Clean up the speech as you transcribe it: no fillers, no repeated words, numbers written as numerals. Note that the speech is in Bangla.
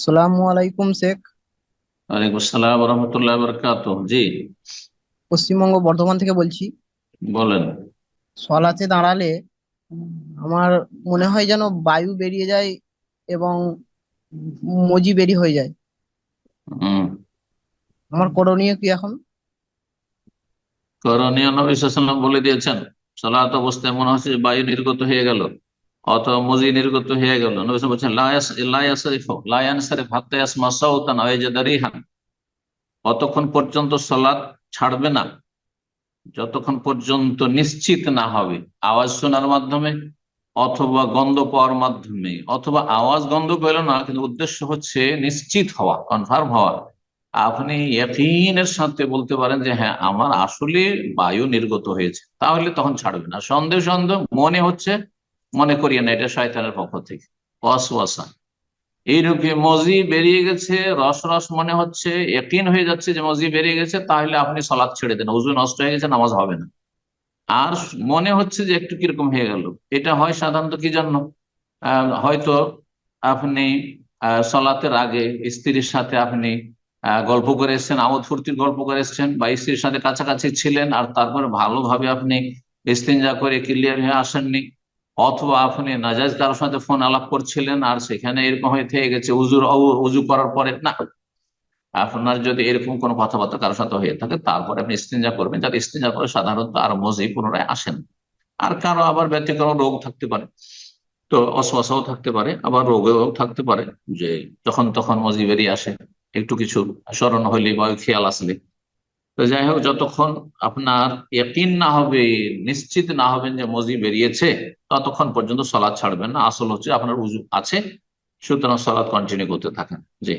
আসসালামু আলাইকুম শেখ। ওয়ালাইকুম আসসালাম রহমতুল্লাহ বরকাত। জি, পশ্চিমবঙ্গ বর্ধমান থেকে বলছি। বলেন। সলাতে দাঁড়ালে আমার মনে হয় যেন বায়ু বেরিয়ে যায় এবং মজি বেরি হয়ে যায়। হম। আমার করণীয় কি এখন? করণীয় নবী সাল্লাল্লাহু আলাইহি ওয়াসাল্লাম বলে দিয়েছেন। সালাত অবস্থায় মনে হচ্ছে যে বায়ু নির্গত হয়ে গেল অথবা মজি নির্গত হয়ে গেল, নবী সাল্লাল্লাহু আলাইহি ওয়াসাল্লাম বলছেন লা ইয়াসরিফু লা ইয়ানসারিফ হাত্তা ইয়াসমা সাওতান আও ইয়াজিদা রিহান। অতক্ষণ পর্যন্ত সালাত ছাড়বে না যতক্ষণ পর্যন্ত নিশ্চিত না হবে আওয়াজ শোনার মাধ্যমে অথবা গন্ধ পাওয়ার মাধ্যমে, অথবা আওয়াজ গন্ধ পেল না কিন্তু উদ্দেশ্য হচ্ছে নিশ্চিত হওয়া, কনফার্ম হওয়া। আপনি ইয়কিনের সাথে বলতে পারেন যে হ্যাঁ আমার আসলে বায়ু নির্গত হয়েছে, তাহলে তখন ছাড়বে না। সন্দেহ সন্দেহ মনে হচ্ছে, মনে করিয়ে না, এটা শয়তানের পক্ষ থেকে ওয়াসওয়াসা। এইরূপে মজি বেরিয়ে গেছে, রস রস মনে হচ্ছে, ইয়কিন হয়ে যাচ্ছে যে মজি বেরিয়ে গেছে, তাহলে আপনি সালাত ছেড়ে দেন, উযু নষ্ট হয়ে গেছে, নামাজ হবে না। আর মনে হচ্ছে যে একটু কিরকম হয়ে গেল, এটা হয় সাধারণত কি জন্য? হয়তো আপনি সলাতের আগে স্ত্রীর সাথে আপনি গল্প করে এসছেন, আমোদ ফুর্তির গল্প করে এসছেন, বা স্ত্রীর সাথে কাছাকাছি ছিলেন আর তারপরে ভালোভাবে আপনি ইস্তেঞ্জা করে ক্লিয়ার হয়ে আসেননি। অথবা আপনি নাজায়েজ কারোর সাথে ফোন আলাপ করছিলেন আর সেখানে এরকম হয়ে থেকে গেছে, উজু করার পরে না। আপনার যদি এরকম কোনো কথাবার্তা কারোর সাথে হয়ে থাকে তারপরে আপনি ইস্তেঞ্জা করবেন, যাতে ইস্তেঞ্জা করে সাধারণত আর মজি পুনরায় আসেন। আর কারো আবার ব্যতিক্রম রোগ থাকতে পারে, তো অশ্বাসাও থাকতে পারে, আবার রোগেও থাকতে পারে, যে যখন তখন মজি বেরিয়ে আসে, একটু কিছু স্মরণ হইলে বা খেয়াল আসলে। তো যাই হোক, যতক্ষণ আপনার ইয়কিন না হবে, নিশ্চিত না হবেন যে মজি বেরিয়েছে, ততক্ষণ পর্যন্ত সলাৎ ছাড়বেন না। আসল হচ্ছে আপনার উযু আছে, সুতরাং সলাৎ কন্টিনিউ করতে থাকেন। জি।